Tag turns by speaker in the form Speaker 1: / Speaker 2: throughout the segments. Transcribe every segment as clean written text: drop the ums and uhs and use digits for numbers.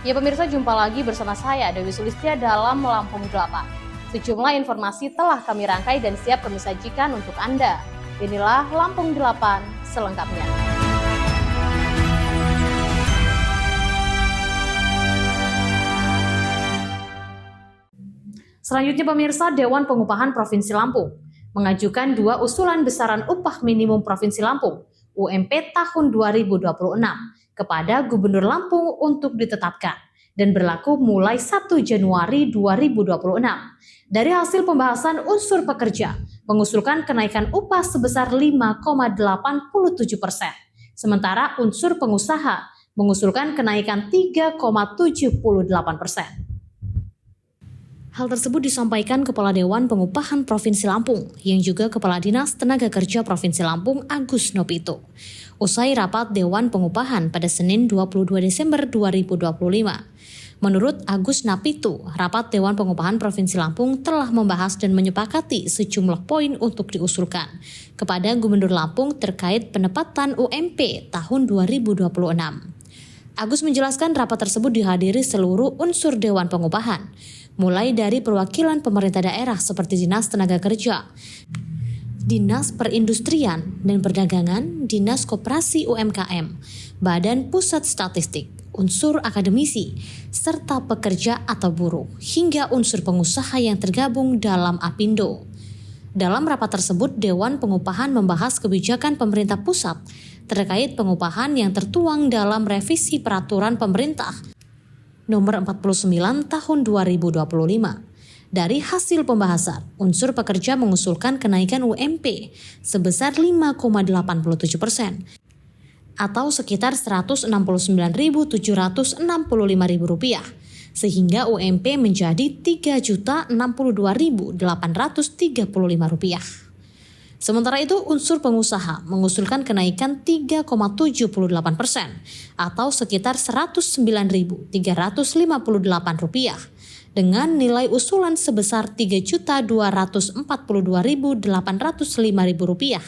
Speaker 1: Ya pemirsa, jumpa lagi bersama saya Dewi Sulistya dalam Lampung 8. Sejumlah informasi telah kami rangkai dan siap kami sajikan untuk Anda. Inilah Lampung 8 selengkapnya. Selanjutnya pemirsa, Dewan Pengupahan Provinsi Lampung mengajukan 2 usulan besaran upah minimum Provinsi Lampung UMP tahun 2026 kepada Gubernur Lampung untuk ditetapkan dan berlaku mulai 1 Januari 2026. Dari hasil pembahasan unsur pekerja mengusulkan kenaikan upah sebesar 5,87%, sementara unsur pengusaha mengusulkan kenaikan 3,78%. Hal tersebut disampaikan Kepala Dewan Pengupahan Provinsi Lampung yang juga Kepala Dinas Tenaga Kerja Provinsi Lampung Agus Nopito usai rapat Dewan Pengupahan pada Senin 22 Desember 2025. Menurut Agus Nopito, rapat Dewan Pengupahan Provinsi Lampung telah membahas dan menyepakati sejumlah poin untuk diusulkan kepada Gubernur Lampung terkait penempatan UMP tahun 2026. Agus menjelaskan rapat tersebut dihadiri seluruh unsur Dewan Pengupahan, mulai dari perwakilan pemerintah daerah seperti Dinas Tenaga Kerja, Dinas Perindustrian dan Perdagangan, Dinas Koperasi UMKM, Badan Pusat Statistik, unsur akademisi, serta pekerja atau buruh, hingga unsur pengusaha yang tergabung dalam Apindo. Dalam rapat tersebut, Dewan Pengupahan membahas kebijakan pemerintah pusat terkait pengupahan yang tertuang dalam revisi peraturan pemerintah nomor 49 tahun 2025. Dari hasil pembahasan, unsur pekerja mengusulkan kenaikan UMP sebesar 5,87% atau sekitar Rp169.765.000, sehingga UMP menjadi Rp3.062.835. Sementara itu, unsur pengusaha mengusulkan kenaikan 3,78% atau sekitar Rp109.358 dengan nilai usulan sebesar Rp3.242.805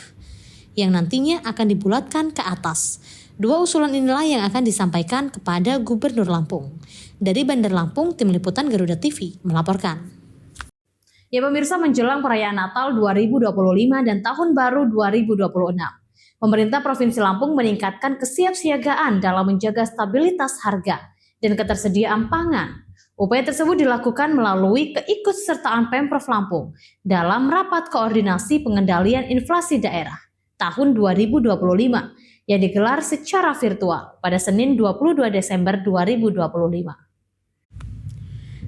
Speaker 1: yang nantinya akan dibulatkan ke atas. 2 usulan inilah yang akan disampaikan kepada Gubernur Lampung. Dari Bandar Lampung, Tim Liputan Garuda TV melaporkan. Ya pemirsa, menjelang perayaan Natal 2025 dan Tahun Baru 2026, pemerintah Provinsi Lampung meningkatkan kesiapsiagaan dalam menjaga stabilitas harga dan ketersediaan pangan. Upaya tersebut dilakukan melalui keikutsertaan Pemprov Lampung dalam rapat koordinasi pengendalian inflasi daerah tahun 2025 yang digelar secara virtual pada Senin 22 Desember 2025.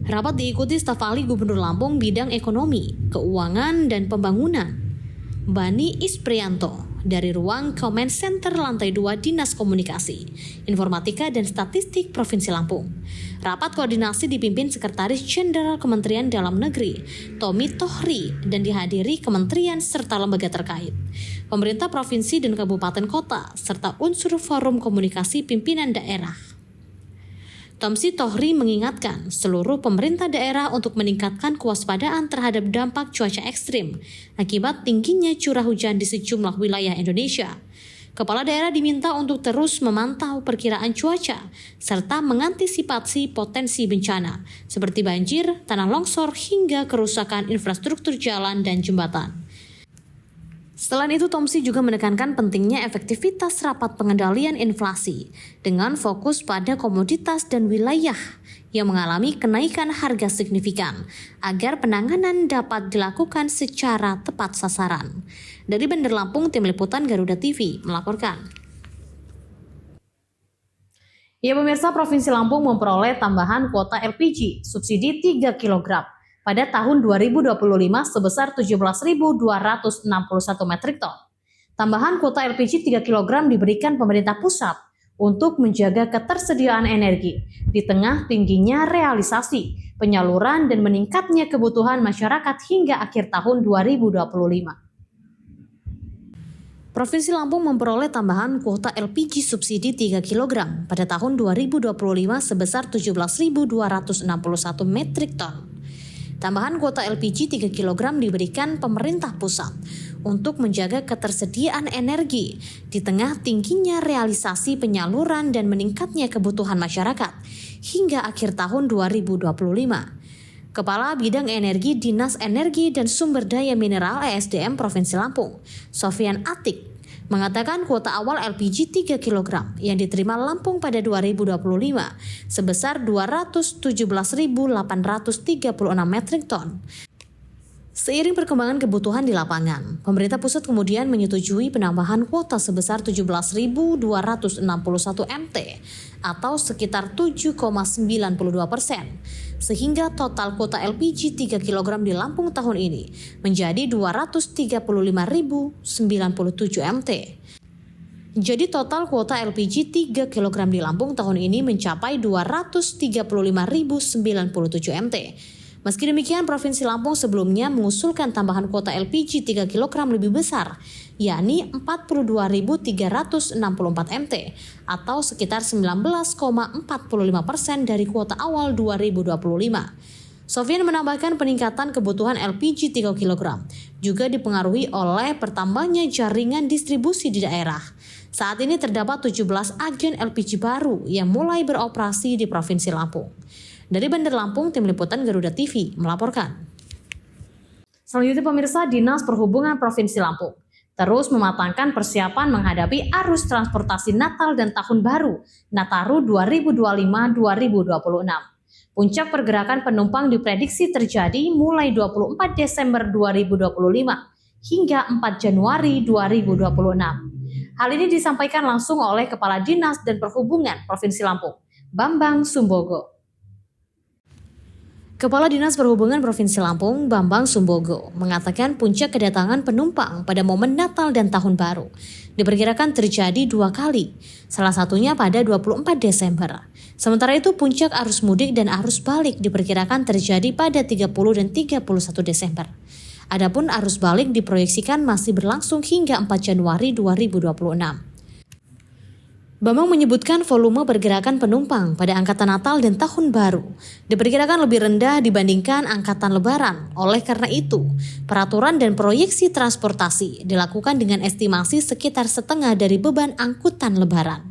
Speaker 1: Rapat diikuti staf ahli Gubernur Lampung bidang ekonomi, keuangan, dan pembangunan, Bani Isprianto, dari ruang Comment Center lantai 2 Dinas Komunikasi, Informatika, dan Statistik Provinsi Lampung. Rapat koordinasi dipimpin Sekretaris Jenderal Kementerian Dalam Negeri, Tommy Tohri, dan dihadiri kementerian serta lembaga terkait, pemerintah provinsi dan kabupaten kota, serta unsur forum komunikasi pimpinan daerah. Tommy Tohri mengingatkan seluruh pemerintah daerah untuk meningkatkan kewaspadaan terhadap dampak cuaca ekstrim akibat tingginya curah hujan di sejumlah wilayah Indonesia. Kepala daerah diminta untuk terus memantau perkiraan cuaca serta mengantisipasi potensi bencana seperti banjir, tanah longsor, hingga kerusakan infrastruktur jalan dan jembatan. Selain itu, Tomsi juga menekankan pentingnya efektivitas rapat pengendalian inflasi dengan fokus pada komoditas dan wilayah yang mengalami kenaikan harga signifikan agar penanganan dapat dilakukan secara tepat sasaran. Dari Bandar Lampung, Tim Liputan Garuda TV melaporkan. Ya pemirsa, Provinsi Lampung memperoleh tambahan kuota LPG subsidi 3 kg. pada tahun 2025 sebesar 17.261 metrik ton. Tambahan kuota LPG 3 kg diberikan pemerintah pusat untuk menjaga ketersediaan energi di tengah tingginya realisasi, penyaluran, dan meningkatnya kebutuhan masyarakat hingga akhir tahun 2025. Provinsi Lampung memperoleh tambahan kuota LPG subsidi 3 kg pada tahun 2025 sebesar 17.261 metrik ton. Tambahan kuota LPG 3 kg diberikan pemerintah pusat untuk menjaga ketersediaan energi di tengah tingginya realisasi penyaluran dan meningkatnya kebutuhan masyarakat hingga akhir tahun 2025. Kepala Bidang Energi Dinas Energi dan Sumber Daya Mineral ESDM Provinsi Lampung, Sofian Atik, mengatakan kuota awal LPG 3 kg yang diterima Lampung pada 2025 sebesar 217.836 metrik ton. Seiring perkembangan kebutuhan di lapangan, pemerintah pusat kemudian menyetujui penambahan kuota sebesar 17.261 MT atau sekitar 7,92%, sehingga total kuota LPG 3 kg di Lampung tahun ini menjadi 235.097 MT. Jadi total kuota LPG 3 kg di Lampung tahun ini mencapai 235.097 MT. Meski demikian, Provinsi Lampung sebelumnya mengusulkan tambahan kuota LPG 3 kg lebih besar, yakni 42.364 MT atau sekitar 19,45% dari kuota awal 2025. Sofian menambahkan peningkatan kebutuhan LPG 3 kg juga dipengaruhi oleh bertambahnya jaringan distribusi di daerah. Saat ini terdapat 17 agen LPG baru yang mulai beroperasi di Provinsi Lampung. Dari Bandar Lampung, Tim Liputan Garuda TV melaporkan. Selanjutnya pemirsa, Dinas Perhubungan Provinsi Lampung terus mematangkan persiapan menghadapi arus transportasi Natal dan Tahun Baru Nataru 2025-2026. Puncak pergerakan penumpang diprediksi terjadi mulai 24 Desember 2025 hingga 4 Januari 2026. Hal ini disampaikan langsung oleh Kepala Dinas dan Perhubungan Provinsi Lampung, Bambang Sumbogo. Kepala Dinas Perhubungan Provinsi Lampung, Bambang Sumbogo, mengatakan puncak kedatangan penumpang pada momen Natal dan Tahun Baru diperkirakan terjadi 2 kali, salah satunya pada 24 Desember. Sementara itu puncak arus mudik dan arus balik diperkirakan terjadi pada 30 dan 31 Desember. Adapun arus balik diproyeksikan masih berlangsung hingga 4 Januari 2026. Bambang menyebutkan volume pergerakan penumpang pada angkatan Natal dan Tahun Baru diperkirakan lebih rendah dibandingkan angkatan Lebaran. Oleh karena itu, peraturan dan proyeksi transportasi dilakukan dengan estimasi sekitar setengah dari beban angkutan Lebaran.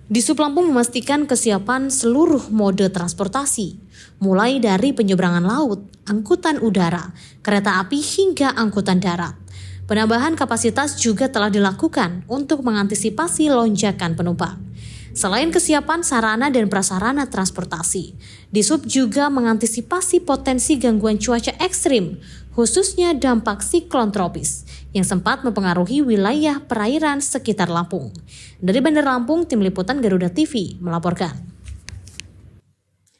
Speaker 1: Disub Lampung memastikan kesiapan seluruh mode transportasi, mulai dari penyeberangan laut, angkutan udara, kereta api hingga angkutan darat. Penambahan kapasitas juga telah dilakukan untuk mengantisipasi lonjakan penumpang. Selain kesiapan sarana dan prasarana transportasi, Disub juga mengantisipasi potensi gangguan cuaca ekstrim, khususnya dampak siklon tropis yang sempat mempengaruhi wilayah perairan sekitar Lampung. Dari Bandar Lampung, Tim Liputan Garuda TV melaporkan.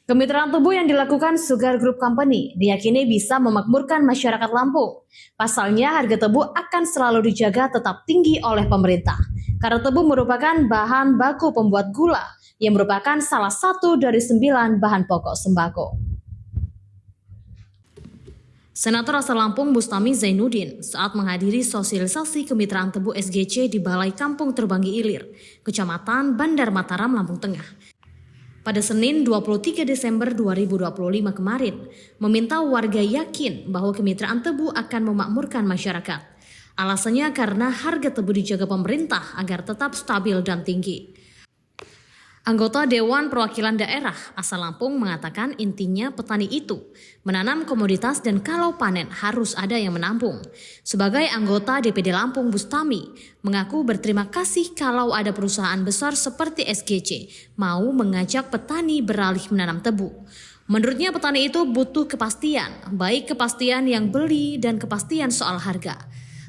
Speaker 1: Kemitraan tubuh yang dilakukan Sugar Group Company diyakini bisa memakmurkan masyarakat Lampung. Pasalnya harga tebu akan selalu dijaga tetap tinggi oleh pemerintah. Karena tebu merupakan bahan baku pembuat gula yang merupakan salah satu dari 9 bahan pokok sembako. Senator asal Lampung Bustami Zainuddin saat menghadiri sosialisasi kemitraan tebu SGC di Balai Kampung Terbanggi Ilir, Kecamatan Bandar Mataram, Lampung Tengah. Pada Senin 23 Desember 2025 kemarin, meminta warga yakin bahwa kemitraan tebu akan memakmurkan masyarakat. Alasannya karena harga tebu dijaga pemerintah agar tetap stabil dan tinggi. Anggota Dewan Perwakilan Daerah asal Lampung mengatakan intinya petani itu menanam komoditas dan kalau panen harus ada yang menampung. Sebagai anggota DPD Lampung, Bustami mengaku berterima kasih kalau ada perusahaan besar seperti SGC mau mengajak petani beralih menanam tebu. Menurutnya petani itu butuh kepastian, baik kepastian yang beli dan kepastian soal harga.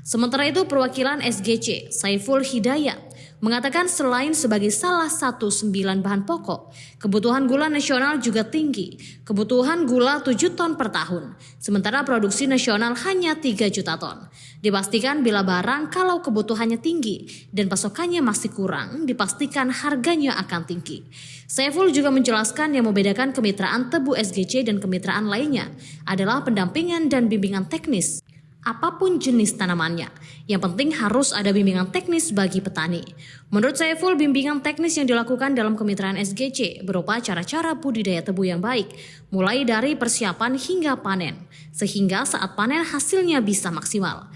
Speaker 1: Sementara itu perwakilan SGC, Saiful Hidayat, mengatakan selain sebagai salah satu 9 bahan pokok, kebutuhan gula nasional juga tinggi. Kebutuhan gula 7 ton per tahun, sementara produksi nasional hanya 3 juta ton. Dipastikan bila barang kalau kebutuhannya tinggi dan pasokannya masih kurang, dipastikan harganya akan tinggi. Saiful juga menjelaskan yang membedakan kemitraan tebu SGC dan kemitraan lainnya adalah pendampingan dan bimbingan teknis. apapun jenis tanamannya. Yang penting harus ada bimbingan teknis bagi petani. Menurut Saiful, bimbingan teknis yang dilakukan dalam kemitraan SGC berupa cara-cara budidaya tebu yang baik, mulai dari persiapan hingga panen, sehingga saat panen hasilnya bisa maksimal.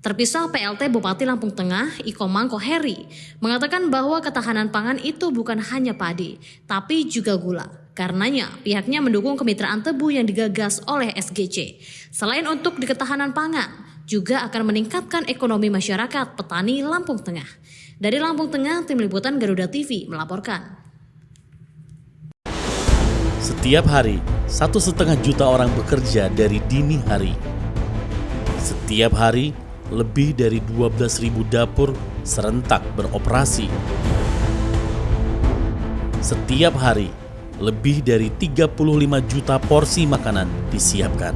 Speaker 1: Terpisah PLT Bupati Lampung Tengah, Iko Mangko Heri, mengatakan bahwa ketahanan pangan itu bukan hanya padi, tapi juga gula. Karenanya, pihaknya mendukung kemitraan tebu yang digagas oleh SGC. Selain untuk ketahanan pangan, juga akan meningkatkan ekonomi masyarakat petani Lampung Tengah. Dari Lampung Tengah, Tim Liputan Garuda TV melaporkan.
Speaker 2: Setiap hari, 1,5 juta orang bekerja dari dini hari. Setiap hari, lebih dari 12.000 dapur serentak beroperasi. Setiap hari, lebih dari 35 juta porsi makanan disiapkan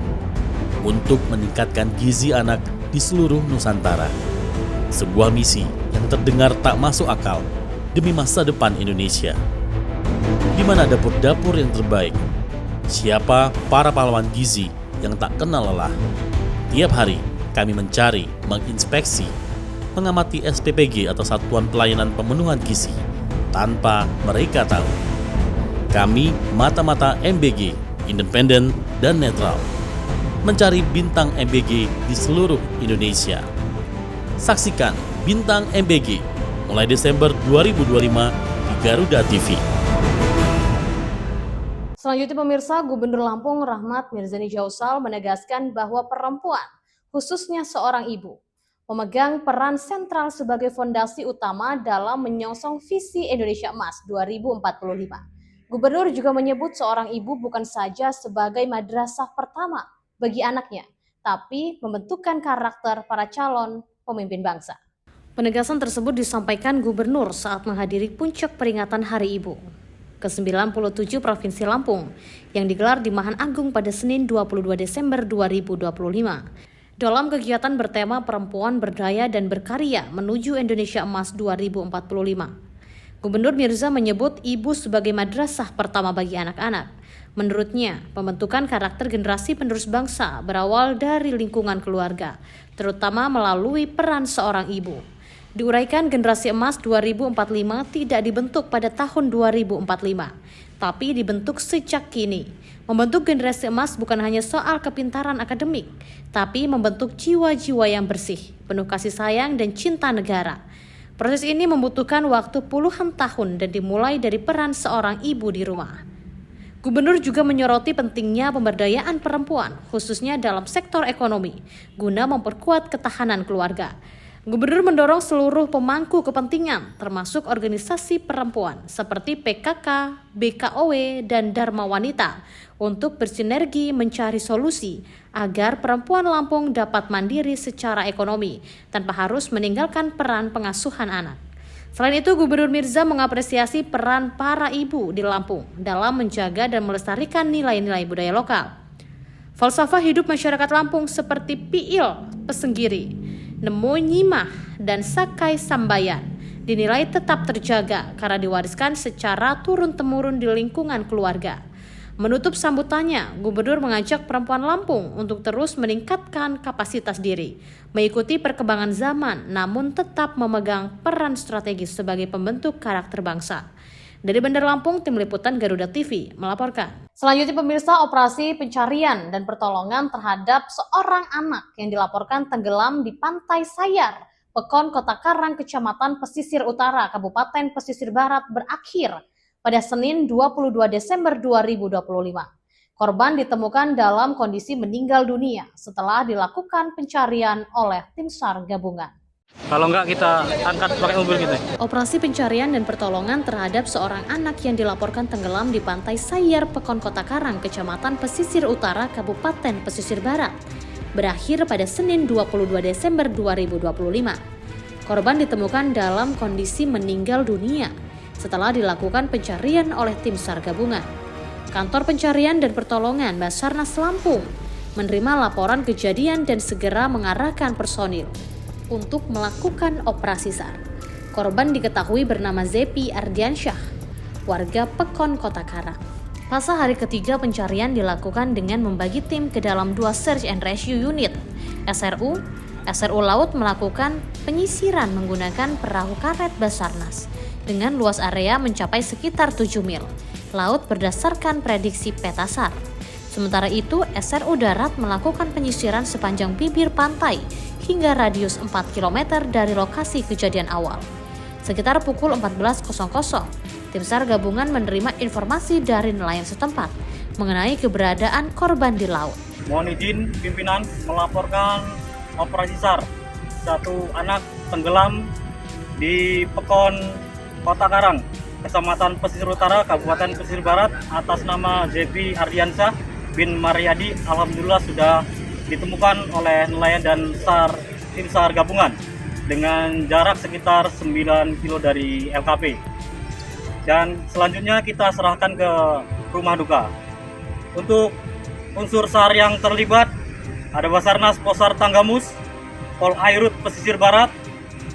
Speaker 2: untuk meningkatkan gizi anak di seluruh Nusantara. Sebuah misi yang terdengar tak masuk akal demi masa depan Indonesia. Di mana dapur-dapur yang terbaik? Siapa para pahlawan gizi yang tak kenal lelah? Tiap hari, kami mencari, menginspeksi, mengamati SPPG atau Satuan Pelayanan Pemenuhan Gizi tanpa mereka tahu. Kami mata-mata MBG, independen dan netral, mencari bintang MBG di seluruh Indonesia. Saksikan Bintang MBG mulai Desember 2025 di Garuda TV.
Speaker 1: Selanjutnya pemirsa, Gubernur Lampung Rahmat Mirzani Jausal menegaskan bahwa perempuan, khususnya seorang ibu, memegang peran sentral sebagai fondasi utama dalam menyongsong visi Indonesia Emas 2045. Gubernur juga menyebut seorang ibu bukan saja sebagai madrasah pertama bagi anaknya, tapi membentukkan karakter para calon pemimpin bangsa. Penegasan tersebut disampaikan Gubernur saat menghadiri puncak peringatan Hari Ibu ke-97 Provinsi Lampung yang digelar di Mahan Agung pada Senin 22 Desember 2025. Dalam kegiatan bertema Perempuan Berdaya dan Berkarya Menuju Indonesia Emas 2045. Gubernur Mirza menyebut ibu sebagai madrasah pertama bagi anak-anak. Menurutnya, pembentukan karakter generasi penerus bangsa berawal dari lingkungan keluarga, terutama melalui peran seorang ibu. Diuraikan generasi emas 2045 tidak dibentuk pada tahun 2045, tapi dibentuk sejak kini. Membentuk generasi emas bukan hanya soal kepintaran akademik, tapi membentuk jiwa-jiwa yang bersih, penuh kasih sayang dan cinta negara. Proses ini membutuhkan waktu puluhan tahun dan dimulai dari peran seorang ibu di rumah. Gubernur juga menyoroti pentingnya pemberdayaan perempuan, khususnya dalam sektor ekonomi, guna memperkuat ketahanan keluarga. Gubernur mendorong seluruh pemangku kepentingan, termasuk organisasi perempuan seperti PKK, BKOW, dan Dharma Wanita, untuk bersinergi mencari solusi agar perempuan Lampung dapat mandiri secara ekonomi tanpa harus meninggalkan peran pengasuhan anak. Selain itu, Gubernur Mirza mengapresiasi peran para ibu di Lampung dalam menjaga dan melestarikan nilai-nilai budaya lokal. Falsafah hidup masyarakat Lampung seperti Piil, Pesenggiri, Nemo Nyimah, dan Sakai Sambayan dinilai tetap terjaga karena diwariskan secara turun-temurun di lingkungan keluarga. Menutup sambutannya, Gubernur mengajak perempuan Lampung untuk terus meningkatkan kapasitas diri, mengikuti perkembangan zaman, namun tetap memegang peran strategis sebagai pembentuk karakter bangsa. Dari Bandar Lampung, Tim Liputan Garuda TV melaporkan. Selanjutnya pemirsa, operasi pencarian dan pertolongan terhadap seorang anak yang dilaporkan tenggelam di Pantai Sayar, Pekon, Kota Karang, Kecamatan Pesisir Utara, Kabupaten Pesisir Barat berakhir pada Senin 22 Desember 2025. Korban ditemukan dalam kondisi meninggal dunia setelah dilakukan pencarian oleh tim SAR gabungan.
Speaker 3: Kalau enggak kita angkat pakai mobil gitu.
Speaker 1: Operasi pencarian dan pertolongan terhadap seorang anak yang dilaporkan tenggelam di Pantai Sayar, Pekon, Kota Karang, Kecamatan Pesisir Utara, Kabupaten Pesisir Barat berakhir pada Senin 22 Desember 2025. Korban ditemukan dalam kondisi meninggal dunia setelah dilakukan pencarian oleh tim SAR gabungan. Kantor Pencarian dan Pertolongan Basarnas Lampung menerima laporan kejadian dan segera mengarahkan personil untuk melakukan operasi SAR. Korban diketahui bernama Zepi Ardiansyah, warga Pekon, Kota Karang. Fase hari ketiga pencarian dilakukan dengan membagi tim ke dalam 2 search and rescue unit SRU Laut melakukan penyisiran menggunakan perahu karet Basarnas dengan luas area mencapai sekitar 7 mil laut berdasarkan prediksi peta SAR. Sementara itu, SRU Darat melakukan penyisiran sepanjang bibir pantai hingga radius 4 km dari lokasi kejadian awal. Sekitar pukul 14.00, tim SAR gabungan menerima informasi dari nelayan setempat mengenai keberadaan korban di laut.
Speaker 3: Mohon izin pimpinan melaporkan operasi SAR. Satu anak tenggelam di Pekon Kota Karang, Kecamatan Pesisir Utara, Kabupaten Pesisir Barat, atas nama Zebi Ardiansyah bin Mariadi. Alhamdulillah sudah ditemukan oleh nelayan dan tim SAR gabungan dengan jarak sekitar 9 kilo dari LKP. Dan selanjutnya kita serahkan ke rumah duka. Untuk unsur SAR yang terlibat ada Basarnas Posar Tanggamus, Pol Airut Pesisir Barat,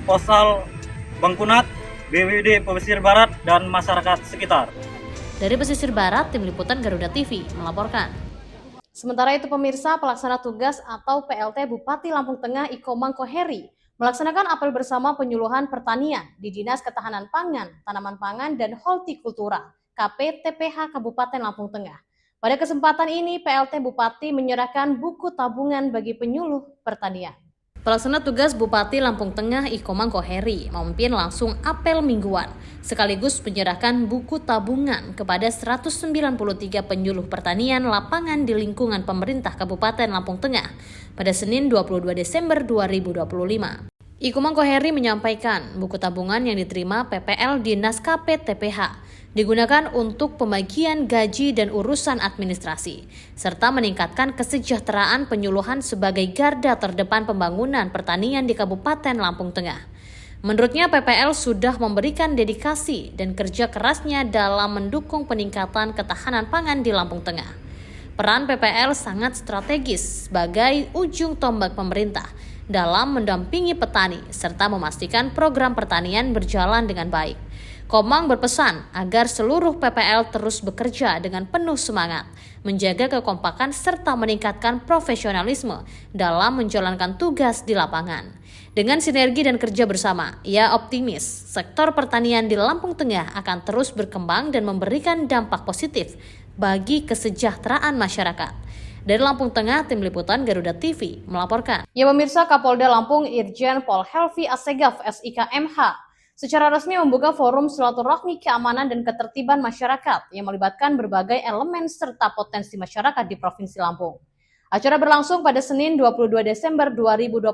Speaker 3: Posal Bangkunat, BWD Pesisir Barat, dan masyarakat sekitar.
Speaker 1: Dari Pesisir Barat, Tim Liputan Garuda TV melaporkan. Sementara itu pemirsa, pelaksana tugas atau PLT Bupati Lampung Tengah Iko Mangko Heri melaksanakan apel bersama penyuluhan pertanian di Dinas Ketahanan Pangan, Tanaman Pangan, dan Hortikultura KPTPH Kabupaten Lampung Tengah. Pada kesempatan ini, PLT Bupati menyerahkan buku tabungan bagi penyuluh pertanian. Pelaksana tugas Bupati Lampung Tengah Iko Mangko Heri memimpin langsung apel mingguan, sekaligus menyerahkan buku tabungan kepada 193 penyuluh pertanian lapangan di lingkungan pemerintah Kabupaten Lampung Tengah pada Senin 22 Desember 2025. Iko Mangko Heri menyampaikan buku tabungan yang diterima PPL Dinas KPTPH digunakan untuk pembagian gaji dan urusan administrasi, serta meningkatkan kesejahteraan penyuluhan sebagai garda terdepan pembangunan pertanian di Kabupaten Lampung Tengah. Menurutnya PPL sudah memberikan dedikasi dan kerja kerasnya dalam mendukung peningkatan ketahanan pangan di Lampung Tengah. Peran PPL sangat strategis sebagai ujung tombak pemerintah dalam mendampingi petani serta memastikan program pertanian berjalan dengan baik. Komang berpesan agar seluruh PPL terus bekerja dengan penuh semangat, menjaga kekompakan serta meningkatkan profesionalisme dalam menjalankan tugas di lapangan. Dengan sinergi dan kerja bersama, ia optimis sektor pertanian di Lampung Tengah akan terus berkembang dan memberikan dampak positif bagi kesejahteraan masyarakat. Dari Lampung Tengah, Tim Liputan Garuda TV melaporkan. Ya pemirsa, Kapolda Lampung Irjen Pol Helvi Assegaf SIK MH secara resmi membuka forum silaturahmi keamanan dan ketertiban masyarakat yang melibatkan berbagai elemen serta potensi masyarakat di Provinsi Lampung. Acara berlangsung pada Senin 22 Desember 2025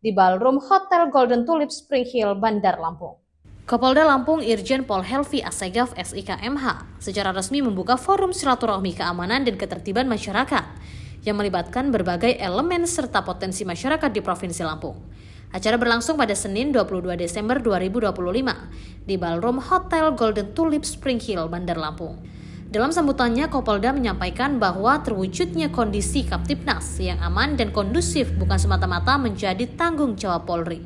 Speaker 1: di Ballroom Hotel Golden Tulip Spring Hill, Bandar Lampung. Kapolda Lampung Irjen Pol Helvi Assegaf SIK MH secara resmi membuka forum silaturahmi keamanan dan ketertiban masyarakat yang melibatkan berbagai elemen serta potensi masyarakat di Provinsi Lampung. Acara berlangsung pada Senin 22 Desember 2025 di Ballroom Hotel Golden Tulip Spring Hill, Bandar Lampung. Dalam sambutannya, Kapolda menyampaikan bahwa terwujudnya kondisi Kaptipnas yang aman dan kondusif bukan semata-mata menjadi tanggung jawab Polri,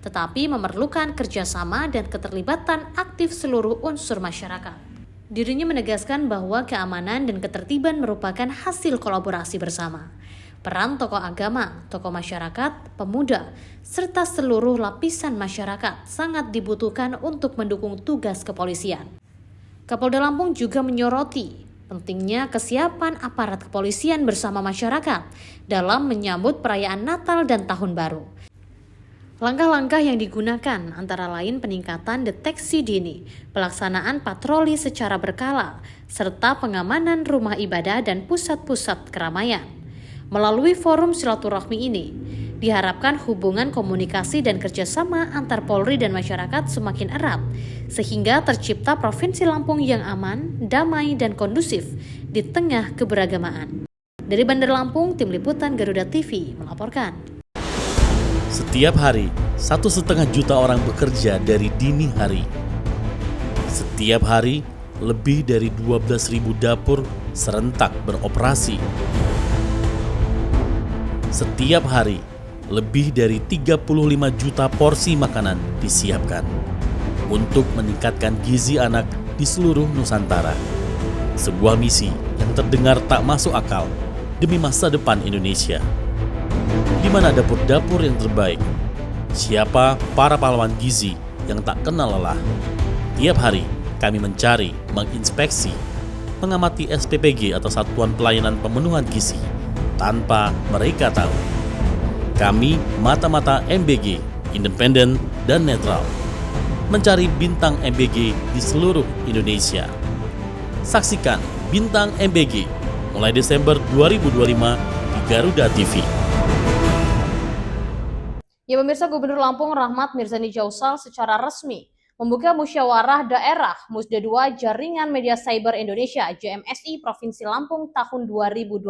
Speaker 1: tetapi memerlukan kerjasama dan keterlibatan aktif seluruh unsur masyarakat. Dirinya menegaskan bahwa keamanan dan ketertiban merupakan hasil kolaborasi bersama. Peran tokoh agama, tokoh masyarakat, pemuda, serta seluruh lapisan masyarakat sangat dibutuhkan untuk mendukung tugas kepolisian. Kapolda Lampung juga menyoroti pentingnya kesiapan aparat kepolisian bersama masyarakat dalam menyambut perayaan Natal dan Tahun Baru. Langkah-langkah yang digunakan antara lain peningkatan deteksi dini, pelaksanaan patroli secara berkala, serta pengamanan rumah ibadah dan pusat-pusat keramaian. Melalui forum silaturahmi ini, diharapkan hubungan komunikasi dan kerjasama antar Polri dan masyarakat semakin erat, sehingga tercipta Provinsi Lampung yang aman, damai, dan kondusif di tengah keberagamaan. Dari Bandar Lampung, Tim Liputan Garuda TV melaporkan.
Speaker 2: Setiap hari, 1,5 juta orang bekerja dari dini hari. Setiap hari, lebih dari 12.000 dapur serentak beroperasi. Setiap hari, lebih dari 35 juta porsi makanan disiapkan untuk meningkatkan gizi anak di seluruh Nusantara. Sebuah misi yang terdengar tak masuk akal demi masa depan Indonesia. Di mana dapur-dapur yang terbaik? Siapa para pahlawan gizi yang tak kenal lelah? Tiap hari kami mencari, menginspeksi, mengamati SPPG atau Satuan Pelayanan Pemenuhan Gizi tanpa mereka tahu. Kami mata-mata MBG, independen dan netral, mencari bintang MBG di seluruh Indonesia. Saksikan Bintang MBG mulai Desember 2025 di Garuda TV.
Speaker 1: Ya pemirsa, Gubernur Lampung Rahmat Mirzani Jausal secara resmi membuka musyawarah daerah Musda 2 Jaringan Media Cyber Indonesia JMSI Provinsi Lampung tahun 2025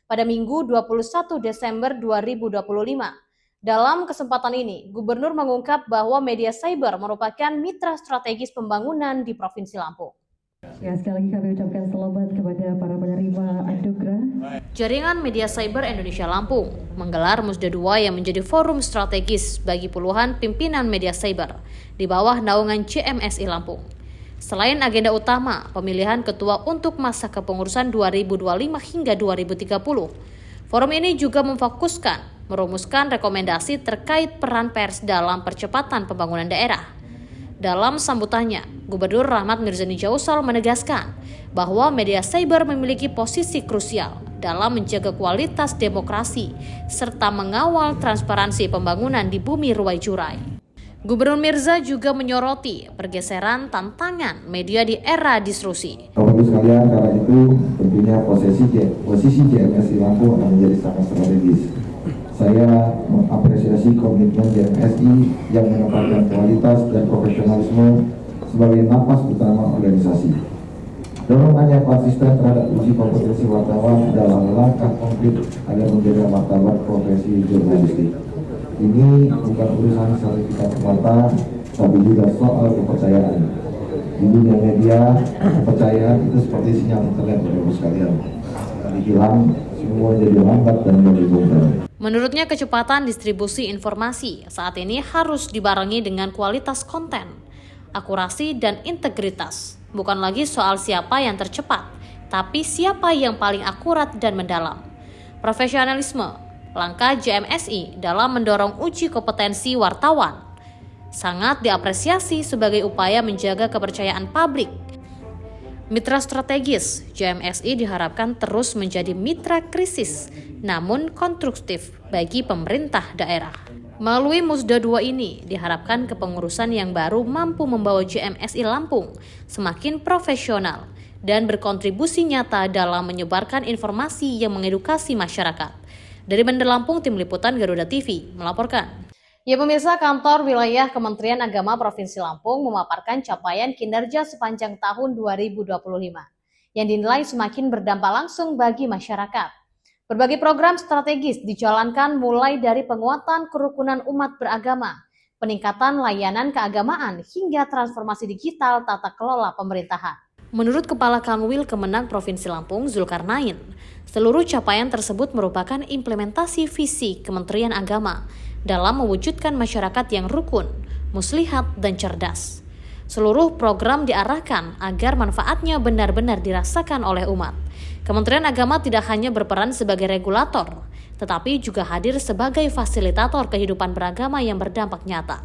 Speaker 1: pada Minggu 21 Desember 2025. Dalam kesempatan ini, Gubernur mengungkap bahwa media cyber merupakan mitra strategis pembangunan di Provinsi Lampung.
Speaker 4: Ya, sekali lagi kami ucapkan selamat kepada para penerima anugerah.
Speaker 1: Jaringan Media Cyber Indonesia Lampung menggelar Musda 2 yang menjadi forum strategis bagi puluhan pimpinan media cyber di bawah naungan JMSI Lampung. Selain agenda utama pemilihan ketua untuk masa kepengurusan 2025 hingga 2030, forum ini juga memfokuskan merumuskan rekomendasi terkait peran pers dalam percepatan pembangunan daerah. Dalam sambutannya, Gubernur Rahmat Mirzani Jausal menegaskan bahwa media cyber memiliki posisi krusial dalam menjaga kualitas demokrasi serta mengawal transparansi pembangunan di bumi Ruwai Jurai. Gubernur Mirza juga menyoroti pergeseran tantangan media di era disrupsi.
Speaker 5: Bapak-Ibu sekalian, karena itu tentunya posisi JMSI Lampung akan menjadi sangat strategis. Saya mengapresiasi komitmen JMSI yang menempatkan kualitas dan profesionalisme sebagai napas utama organisasi. Dorongannya konsisten terhadap uji kompetensi wartawan adalah langkah konkret agar menjaga martabat profesi jurnalistik. Ini bukan urusan sertifikat semata, tapi juga soal kepercayaan. Di dunia media, kepercayaan itu seperti sinyal internet, Bapak-Ibu sekalian. Sekali hilang, semua jadi lambat dan membingungkan.
Speaker 1: Menurutnya, kecepatan distribusi informasi saat ini harus dibarengi dengan kualitas konten, akurasi, dan integritas. Bukan lagi soal siapa yang tercepat, tapi siapa yang paling akurat dan mendalam. Profesionalisme, langkah JMSI dalam mendorong uji kompetensi wartawan, sangat diapresiasi sebagai upaya menjaga kepercayaan publik. Mitra strategis JMSI diharapkan terus menjadi mitra krisis, namun konstruktif bagi pemerintah daerah. Melalui Musda 2 ini, diharapkan kepengurusan yang baru mampu membawa JMSI Lampung semakin profesional dan berkontribusi nyata dalam menyebarkan informasi yang mengedukasi masyarakat. Dari Bandar Lampung, Tim Liputan Garuda TV melaporkan. Ya pemirsa, Kantor Wilayah Kementerian Agama Provinsi Lampung memaparkan capaian kinerja sepanjang tahun 2025 yang dinilai semakin berdampak langsung bagi masyarakat. Berbagai program strategis dijalankan mulai dari penguatan kerukunan umat beragama, peningkatan layanan keagamaan, hingga transformasi digital tata kelola pemerintahan. Menurut Kepala Kanwil Kemenag Provinsi Lampung, Zulkarnain, seluruh capaian tersebut merupakan implementasi visi Kementerian Agama dalam mewujudkan masyarakat yang rukun, muslihat, dan cerdas. Seluruh program diarahkan agar manfaatnya benar-benar dirasakan oleh umat. Kementerian Agama tidak hanya berperan sebagai regulator, tetapi juga hadir sebagai fasilitator kehidupan beragama yang berdampak nyata.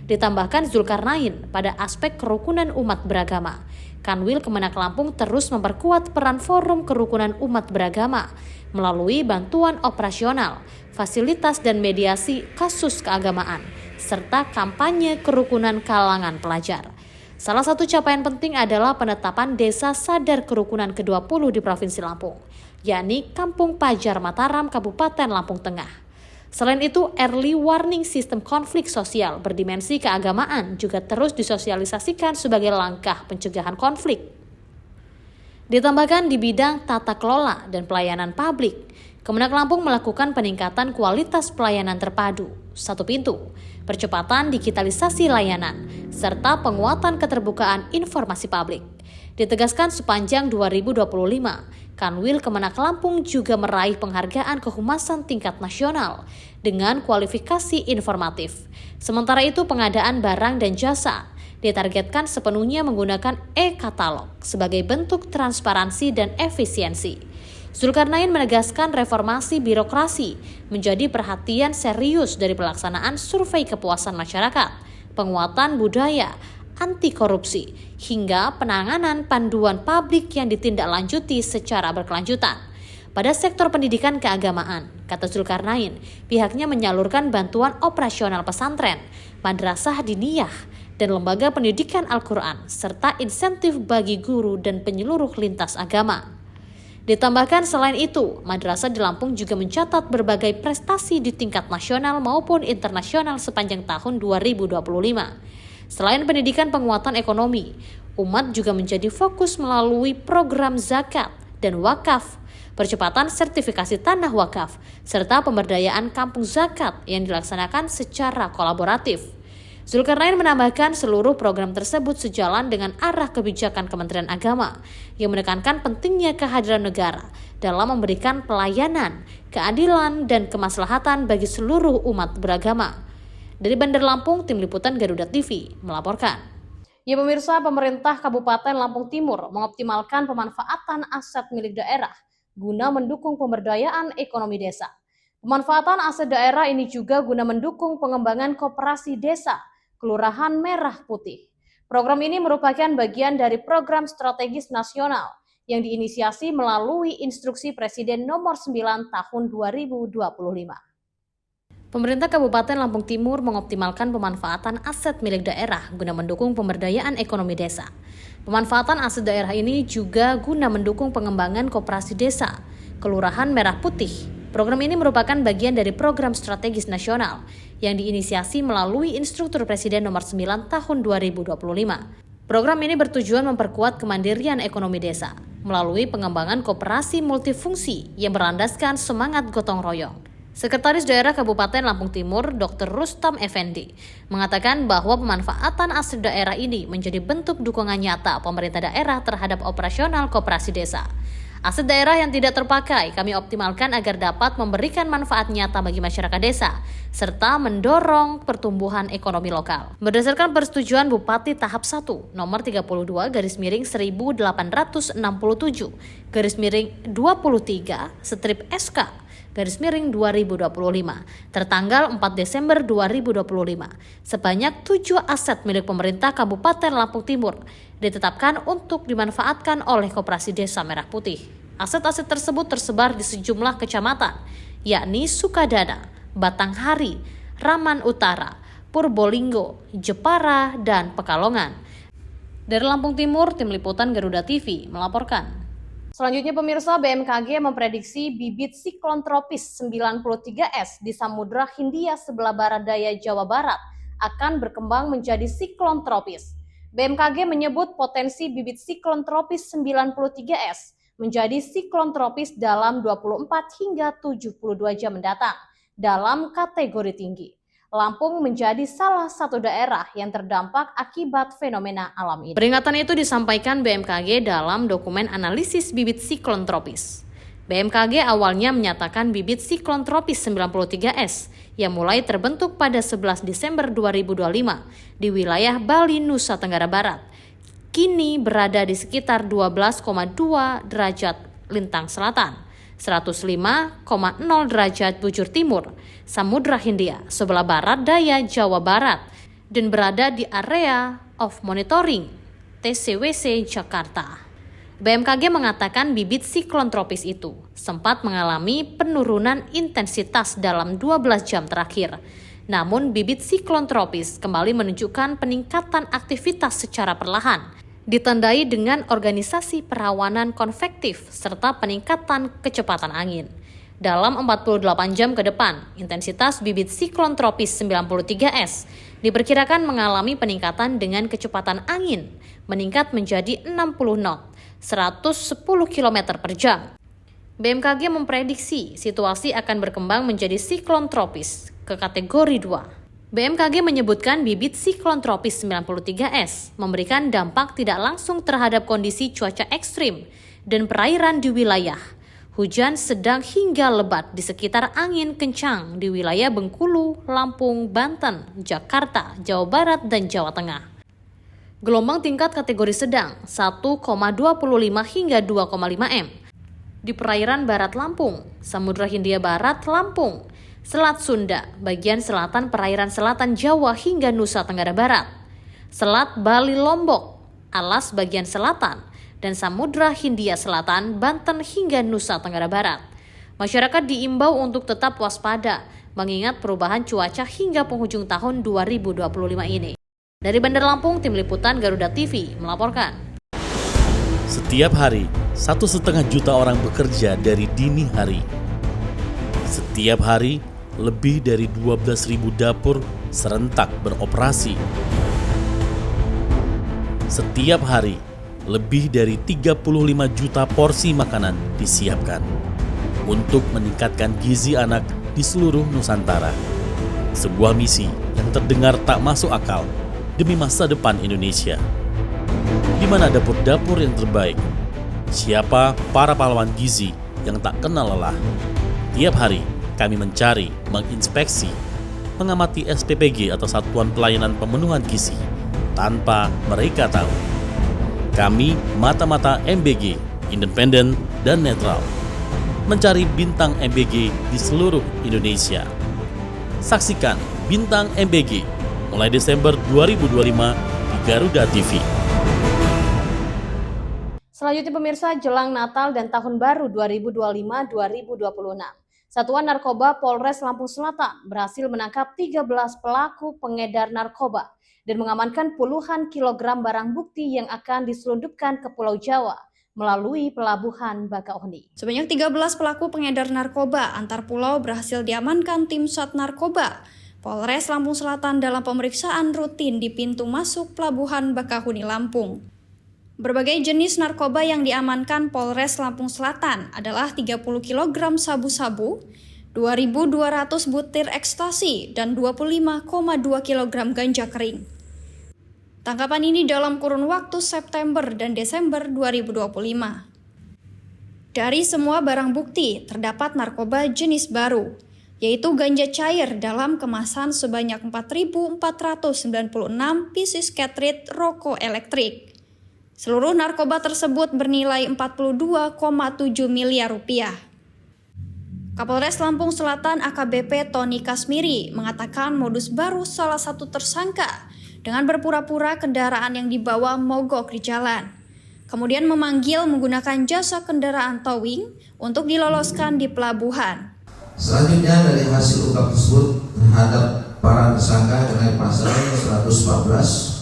Speaker 1: Ditambahkan Zulkarnain pada aspek kerukunan umat beragama, Kanwil Kemenag Lampung terus memperkuat peran forum kerukunan umat beragama melalui bantuan operasional, fasilitas dan mediasi kasus keagamaan, serta kampanye kerukunan kalangan pelajar. Salah satu capaian penting adalah penetapan Desa Sadar Kerukunan ke-20 di Provinsi Lampung, yakni Kampung Pajar Mataram, Kabupaten Lampung Tengah. Selain itu, early warning sistem konflik sosial berdimensi keagamaan juga terus disosialisasikan sebagai langkah pencegahan konflik. Ditambahkan di bidang tata kelola dan pelayanan publik, Kemenag Lampung melakukan peningkatan kualitas pelayanan terpadu, satu pintu, percepatan digitalisasi layanan, serta penguatan keterbukaan informasi publik. Ditegaskan sepanjang 2025, Kanwil Kemenag Lampung juga meraih penghargaan kehumasan tingkat nasional dengan kualifikasi informatif. Sementara itu, pengadaan barang dan jasa ditargetkan sepenuhnya menggunakan e-katalog sebagai bentuk transparansi dan efisiensi. Zulkarnain menegaskan reformasi birokrasi menjadi perhatian serius dari pelaksanaan survei kepuasan masyarakat, penguatan budaya, anti korupsi, hingga penanganan panduan publik yang ditindaklanjuti secara berkelanjutan. Pada sektor pendidikan keagamaan, kata Zulkarnain, pihaknya menyalurkan bantuan operasional pesantren, madrasah diniyah, dan lembaga pendidikan Al-Quran, serta insentif bagi guru dan penyeluruh lintas agama. Ditambahkan selain itu, madrasah di Lampung juga mencatat berbagai prestasi di tingkat nasional maupun internasional sepanjang tahun 2025. Selain pendidikan penguatan ekonomi, umat juga menjadi fokus melalui program zakat dan wakaf, percepatan sertifikasi tanah wakaf, serta pemberdayaan kampung zakat yang dilaksanakan secara kolaboratif. Zulkarnain menambahkan seluruh program tersebut sejalan dengan arah kebijakan Kementerian Agama yang menekankan pentingnya kehadiran negara dalam memberikan pelayanan, keadilan, dan kemaslahatan bagi seluruh umat beragama. Dari Bandar Lampung, Tim Liputan Garuda TV melaporkan. Ya pemirsa, pemerintah Kabupaten Lampung Timur mengoptimalkan pemanfaatan aset milik daerah guna mendukung pemberdayaan ekonomi desa. Pemanfaatan aset daerah ini juga guna mendukung pengembangan koperasi desa, Kelurahan Merah Putih. Program ini merupakan bagian dari program strategis nasional yang diinisiasi melalui instruksi Presiden nomor 9 tahun 2025. Pemerintah Kabupaten Lampung Timur mengoptimalkan pemanfaatan aset milik daerah guna mendukung pemberdayaan ekonomi desa. Pemanfaatan aset daerah ini juga guna mendukung pengembangan koperasi desa, Kelurahan Merah Putih. Program ini merupakan bagian dari program strategis nasional yang diinisiasi melalui instruktur Presiden nomor 9 tahun 2025. Program ini bertujuan memperkuat kemandirian ekonomi desa melalui pengembangan koperasi multifungsi yang berlandaskan semangat gotong royong. Sekretaris Daerah Kabupaten Lampung Timur, Dr. Rustam Effendi, mengatakan bahwa pemanfaatan aset daerah ini menjadi bentuk dukungan nyata pemerintah daerah terhadap operasional koperasi desa. Aset daerah yang tidak terpakai kami optimalkan agar dapat memberikan manfaat nyata bagi masyarakat desa, serta mendorong pertumbuhan ekonomi lokal. Berdasarkan persetujuan Bupati Tahap 1, nomor 32/1867/23/SK/2025 tertanggal 4 Desember 2025, sebanyak 7 aset milik pemerintah Kabupaten Lampung Timur ditetapkan untuk dimanfaatkan oleh Koperasi Desa Merah Putih. Aset-aset tersebut tersebar di sejumlah kecamatan, yakni Sukadana, Batanghari, Raman Utara, Purbolinggo, Jepara, dan Pekalongan. Dari Lampung Timur, Tim Liputan Garuda TV melaporkan. Selanjutnya pemirsa, BMKG memprediksi bibit siklon tropis 93S di Samudra Hindia sebelah barat daya Jawa Barat akan berkembang menjadi siklon tropis. BMKG menyebut potensi bibit siklon tropis 93S menjadi siklon tropis dalam 24 hingga 72 jam mendatang dalam kategori tinggi. Lampung menjadi salah satu daerah yang terdampak akibat fenomena alam ini. Peringatan itu disampaikan BMKG dalam dokumen analisis bibit siklon tropis. BMKG awalnya menyatakan bibit siklon tropis 93S yang mulai terbentuk pada 11 Desember 2025 di wilayah Bali, Nusa Tenggara Barat, kini berada di sekitar 12,2 derajat lintang selatan, 105,0 derajat bujur timur, Samudra Hindia sebelah barat daya Jawa Barat, dan berada di area of monitoring TCWC Jakarta. BMKG mengatakan bibit siklon tropis itu sempat mengalami penurunan intensitas dalam 12 jam terakhir. Namun bibit siklon tropis kembali menunjukkan peningkatan aktivitas secara perlahan, ditandai dengan organisasi perawanan konvektif serta peningkatan kecepatan angin. Dalam 48 jam ke depan, intensitas bibit siklon tropis 93S diperkirakan mengalami peningkatan dengan kecepatan angin meningkat menjadi 60 knot, 110 km per jam. BMKG memprediksi situasi akan berkembang menjadi siklon tropis ke kategori 2. BMKG menyebutkan bibit siklon tropis 93S memberikan dampak tidak langsung terhadap kondisi cuaca ekstrim dan perairan di wilayah. Hujan sedang hingga lebat di sekitar angin kencang di wilayah Bengkulu, Lampung, Banten, Jakarta, Jawa Barat, dan Jawa Tengah. Gelombang tingkat kategori sedang 1,25 hingga 2,5 m. di perairan barat Lampung, Samudra Hindia Barat Lampung, Selat Sunda, bagian selatan perairan selatan Jawa hingga Nusa Tenggara Barat, Selat Bali Lombok, Alas bagian selatan, dan Samudra Hindia Selatan, Banten hingga Nusa Tenggara Barat. Masyarakat diimbau untuk tetap waspada, mengingat perubahan cuaca hingga penghujung tahun 2025 ini. Dari Bandar Lampung, Tim Liputan Garuda TV melaporkan.
Speaker 2: Setiap hari, 1,5 juta orang bekerja dari dini hari. Setiap hari, lebih dari 12.000 dapur serentak beroperasi. Setiap hari, lebih dari 35 juta porsi makanan disiapkan untuk meningkatkan gizi anak di seluruh Nusantara. Sebuah misi yang terdengar tak masuk akal demi masa depan Indonesia. Di mana dapur-dapur yang terbaik? Siapa para pahlawan gizi yang tak kenal lelah? Tiap hari kami mencari, menginspeksi, mengamati SPPG atau Satuan Pelayanan Pemenuhan Gizi tanpa mereka tahu. Kami mata-mata MBG, independen dan netral, mencari bintang MBG di seluruh Indonesia. Saksikan Bintang MBG mulai Desember 2025 di Garuda TV.
Speaker 1: Selanjutnya pemirsa, jelang Natal dan Tahun Baru 2025-2026, Satuan Narkoba Polres Lampung Selatan berhasil menangkap 13 pelaku pengedar narkoba dan mengamankan puluhan kilogram barang bukti yang akan diselundupkan ke Pulau Jawa melalui Pelabuhan Bakauheni.
Speaker 6: Sebanyak 13 pelaku pengedar narkoba antar pulau berhasil diamankan tim Sat Narkoba Polres Lampung Selatan dalam pemeriksaan rutin di pintu masuk Pelabuhan Bakauheni Lampung. Berbagai jenis narkoba yang diamankan Polres Lampung Selatan adalah 30 kg sabu-sabu, 2.200 butir ekstasi, dan 25,2 kg ganja kering. Tangkapan ini dalam kurun waktu September dan Desember 2025. Dari semua barang bukti terdapat narkoba jenis baru, yaitu ganja cair dalam kemasan sebanyak 4.496 pieces cartridge rokok elektrik. Seluruh narkoba tersebut bernilai 42,7 miliar rupiah. Kapolres Lampung Selatan AKBP Tony Kasmiri mengatakan modus baru salah satu tersangka dengan berpura-pura kendaraan yang dibawa mogok di jalan. Kemudian memanggil menggunakan jasa kendaraan towing untuk diloloskan di pelabuhan.
Speaker 7: Selanjutnya dari hasil ungkap tersebut terhadap para tersangka dengan pasal 114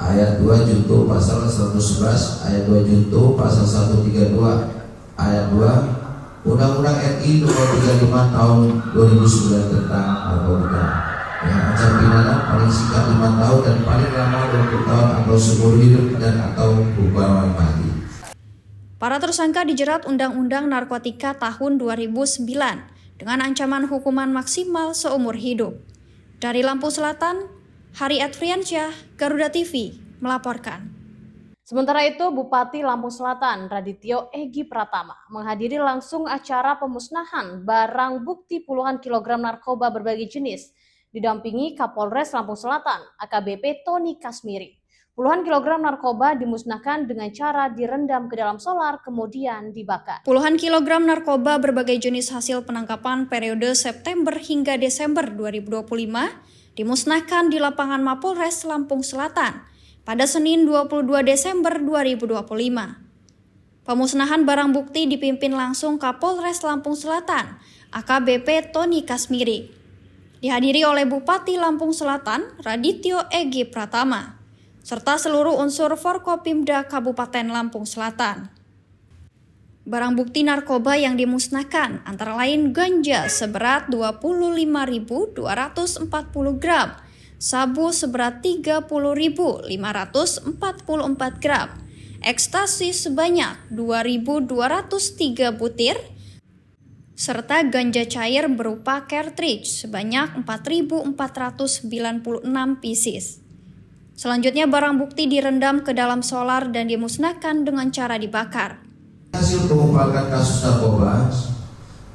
Speaker 7: ayat 2 junto pasal 111 ayat 2 junto pasal 132 ayat 2 Undang-Undang RI Nomor 35 Tahun 2009 tentang narkotika yang ancam pidana paling singkat 5 tahun dan paling lama 20 tahun atau seumur hidup dan atau hukuman mati.
Speaker 6: Para tersangka dijerat Undang-Undang Narkotika tahun 2009 dengan ancaman hukuman maksimal seumur hidup. Dari Lampung Selatan, Hari Adriansyah, Garuda TV melaporkan.
Speaker 1: Sementara itu, Bupati Lampung Selatan, Radityo Egi Pratama, menghadiri langsung acara pemusnahan barang bukti puluhan kilogram narkoba berbagai jenis, didampingi Kapolres Lampung Selatan, AKBP Tony Kasmiri. Puluhan kilogram narkoba dimusnahkan dengan cara direndam ke dalam solar kemudian dibakar.
Speaker 6: Puluhan kilogram narkoba berbagai jenis hasil penangkapan periode September hingga Desember 2025 dimusnahkan di lapangan Mapolres Lampung Selatan pada Senin 22 Desember 2025. Pemusnahan barang bukti dipimpin langsung Kapolres Lampung Selatan, AKBP Tony Kasmiri. Dihadiri oleh Bupati Lampung Selatan, Radityo Egi Pratama, serta seluruh unsur Forkopimda Kabupaten Lampung Selatan. Barang bukti narkoba yang dimusnahkan antara lain ganja seberat 25.240 gram, sabu seberat 30.544 gram, ekstasi sebanyak 2.203 butir, serta ganja cair berupa cartridge sebanyak 4.496 pieces. Selanjutnya barang bukti direndam ke dalam solar dan dimusnahkan dengan cara dibakar.
Speaker 7: Hasil pengungkapan kasus narkoba,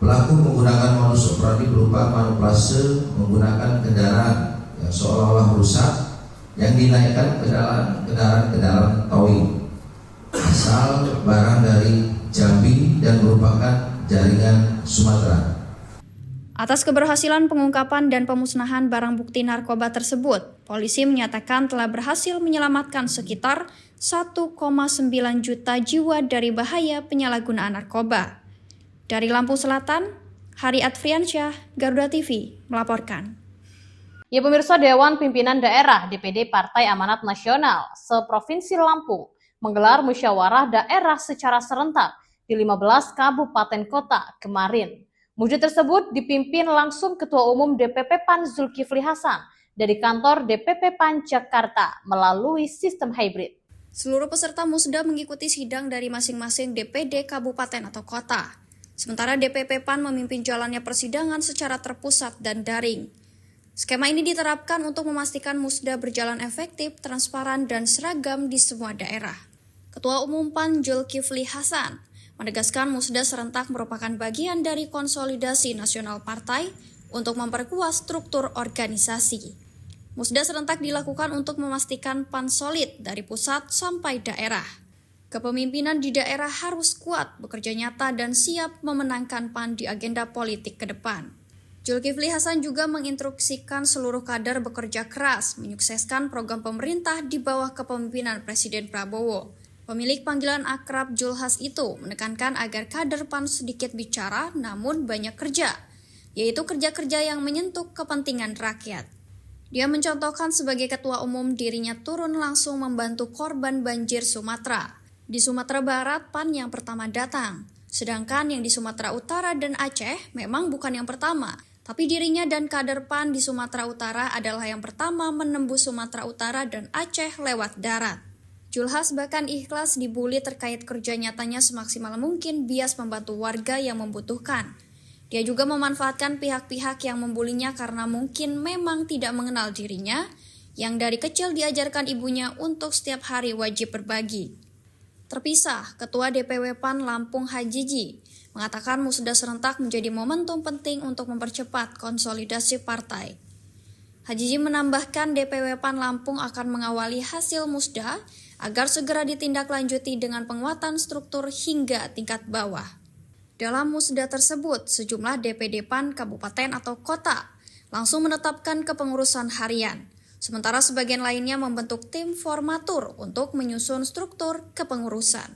Speaker 7: pelaku menggunakan modus operandi berupa manipulasi menggunakan kendaraan yang seolah-olah rusak yang dinaikkan ke dalam towing asal barang dari Jambi, dan merupakan jaringan Sumatera.
Speaker 6: Atas keberhasilan pengungkapan dan pemusnahan barang bukti narkoba tersebut, polisi menyatakan telah berhasil menyelamatkan sekitar 1,9 juta jiwa dari bahaya penyalahgunaan narkoba. Dari Lampung Selatan, Hari Adfriansyah, Garuda TV, melaporkan.
Speaker 1: Ya pemirsa, Dewan Pimpinan Daerah DPD Partai Amanat Nasional se-Provinsi Lampung menggelar musyawarah daerah secara serentak di 15 kabupaten kota kemarin. Musyawarah tersebut dipimpin langsung Ketua Umum DPP PAN Zulkifli Hasan dari kantor DPP PAN Jakarta melalui sistem hybrid.
Speaker 6: Seluruh peserta musda mengikuti sidang dari masing-masing DPD kabupaten atau kota. Sementara DPP PAN memimpin jalannya persidangan secara terpusat dan daring. Skema ini diterapkan untuk memastikan musda berjalan efektif, transparan, dan seragam di semua daerah. Ketua Umum PAN Zulkifli Hasan menegaskan musda serentak merupakan bagian dari konsolidasi nasional partai untuk memperkuat struktur organisasi. Musda serentak dilakukan untuk memastikan PAN solid dari pusat sampai daerah. Kepemimpinan di daerah harus kuat, bekerja nyata, dan siap memenangkan PAN di agenda politik ke depan. Zulkifli Hasan juga menginstruksikan seluruh kader bekerja keras, menyukseskan program pemerintah di bawah kepemimpinan Presiden Prabowo. Pemilik panggilan akrab Julhas itu menekankan agar kader PAN sedikit bicara namun banyak kerja, yaitu kerja-kerja yang menyentuh kepentingan rakyat. Dia mencontohkan sebagai ketua umum dirinya turun langsung membantu korban banjir Sumatera. Di Sumatera Barat PAN yang pertama datang, sedangkan yang di Sumatera Utara dan Aceh memang bukan yang pertama. Tapi dirinya dan kader PAN di Sumatera Utara adalah yang pertama menembus Sumatera Utara dan Aceh lewat darat. Julhas bahkan ikhlas dibully terkait kerja nyatanya semaksimal mungkin bias membantu warga yang membutuhkan. Dia juga memanfaatkan pihak-pihak yang membulinya karena mungkin memang tidak mengenal dirinya, yang dari kecil diajarkan ibunya untuk setiap hari wajib berbagi. Terpisah, Ketua DPW PAN Lampung Hajiji mengatakan musda serentak menjadi momentum penting untuk mempercepat konsolidasi partai. Hajiji menambahkan DPW PAN Lampung akan mengawali hasil musda agar segera ditindaklanjuti dengan penguatan struktur hingga tingkat bawah. Dalam musda tersebut, sejumlah DPD PAN kabupaten atau kota langsung menetapkan kepengurusan harian, sementara sebagian lainnya membentuk tim formatur untuk menyusun struktur kepengurusan.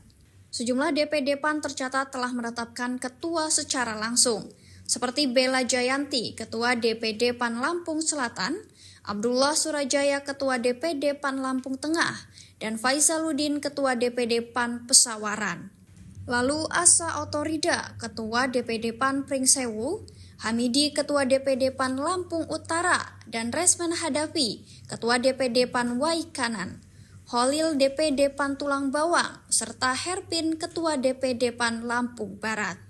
Speaker 6: Sejumlah DPD PAN tercatat telah menetapkan ketua secara langsung, seperti Bella Jayanti, Ketua DPD PAN Lampung Selatan, Abdullah Surajaya, Ketua DPD PAN Lampung Tengah, dan Faizaluddin, Ketua DPD PAN Pesawaran. Lalu Asa Otorida, Ketua DPD PAN Pringsewu, Hamidi, Ketua DPD PAN Lampung Utara, dan Resman Hadapi, Ketua DPD PAN Waikanan, Holil DPD PAN Tulang Bawang, serta Herpin, Ketua DPD PAN Lampung Barat.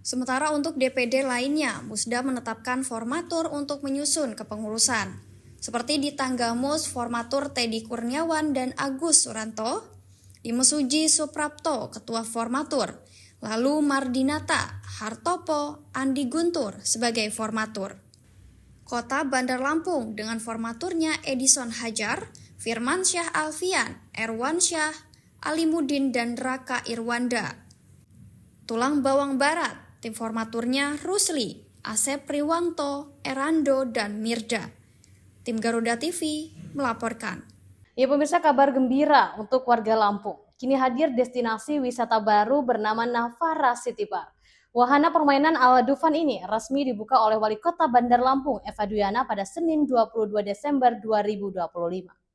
Speaker 6: Sementara untuk DPD lainnya, musda menetapkan formatur untuk menyusun kepengurusan. Seperti di Tanggamus, formatur Teddy Kurniawan dan Agus Suranto, di Mesuji Suprapto, Ketua Formatur, lalu Mardinata, Hartopo, Andi Guntur sebagai formatur. Kota Bandar Lampung dengan formaturnya Edison Hajar, Firman Syah Alfian, Erwan Syah, Alimuddin, dan Raka Irwanda. Tulang Bawang Barat, tim formaturnya Rusli, Asep Priwanto, Erando, dan Mirda. Tim Garuda TV melaporkan.
Speaker 1: Ya pemirsa, kabar gembira untuk warga Lampung. Kini hadir destinasi wisata baru bernama Navara City Park. Wahana permainan ala Dufan ini resmi dibuka oleh Wali Kota Bandar Lampung, Eva Duyana, pada Senin 22 Desember 2025.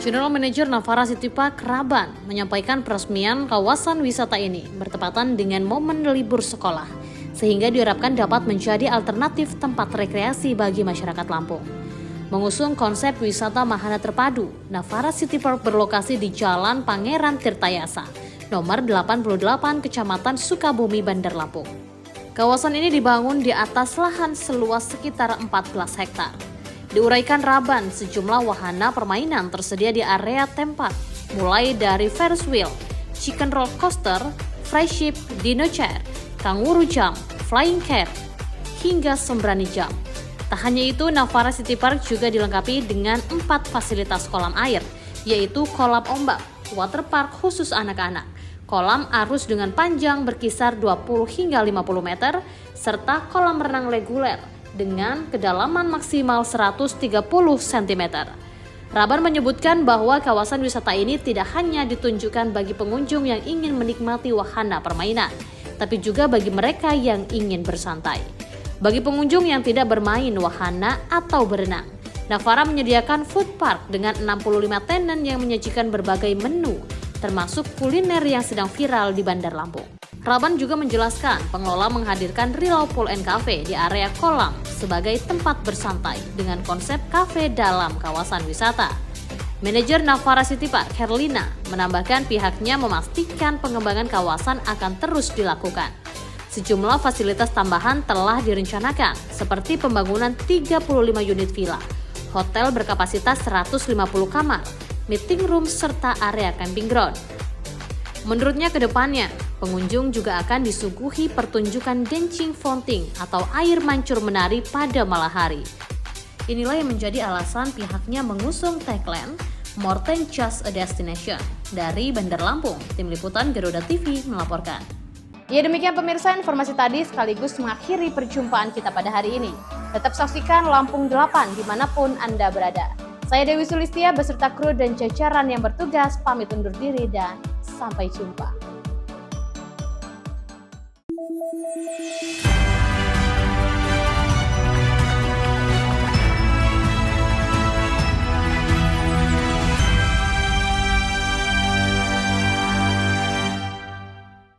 Speaker 1: General Manager Navara City Park Raban menyampaikan peresmian kawasan wisata ini bertepatan dengan momen libur sekolah, sehingga diharapkan dapat menjadi alternatif tempat rekreasi bagi masyarakat Lampung. Mengusung konsep wisata mahana terpadu, Navara City Park berlokasi di Jalan Pangeran Tirtayasa, nomor 88, Kecamatan Sukabumi, Bandar Lampung. Kawasan ini dibangun di atas lahan seluas sekitar 14 hektar. Diuraikan Raban, sejumlah wahana permainan tersedia di area tempat, mulai dari Ferris wheel, chicken roller coaster, friendship, dino chair, kangaroo jump, flying cat, hingga sembrani jump. Tak hanya itu, Navara City Park juga dilengkapi dengan 4 fasilitas kolam air, yaitu kolam ombak, water park khusus anak-anak, kolam arus dengan panjang berkisar 20 hingga 50 meter, serta kolam renang reguler dengan kedalaman maksimal 130 cm. Raban menyebutkan bahwa kawasan wisata ini tidak hanya ditunjukkan bagi pengunjung yang ingin menikmati wahana permainan, tapi juga bagi mereka yang ingin bersantai. Bagi pengunjung yang tidak bermain wahana atau berenang, Navara menyediakan food park dengan 65 tenan yang menyajikan berbagai menu, termasuk kuliner yang sedang viral di Bandar Lampung. Raban juga menjelaskan pengelola menghadirkan Rilau Pool & Cafe di area kolam sebagai tempat bersantai dengan konsep kafe dalam kawasan wisata. Manajer Navara City Park, Herlina, menambahkan pihaknya memastikan pengembangan kawasan akan terus dilakukan. Sejumlah fasilitas tambahan telah direncanakan, seperti pembangunan 35 unit villa, hotel berkapasitas 150 kamar, meeting room, serta area camping ground. Menurutnya ke depannya, pengunjung juga akan disuguhi pertunjukan dancing fountain atau air mancur menari pada malam hari. Inilah yang menjadi alasan pihaknya mengusung tagline More Than Just a Destination. Dari Bandar Lampung, Tim Liputan Garuda TV melaporkan. Ya, demikian pemirsa, informasi tadi sekaligus mengakhiri perjumpaan kita pada hari ini. Tetap saksikan Lampung 8 dimanapun Anda berada. Saya Dewi Sulistia beserta kru dan jajaran yang bertugas pamit undur diri dan sampai jumpa.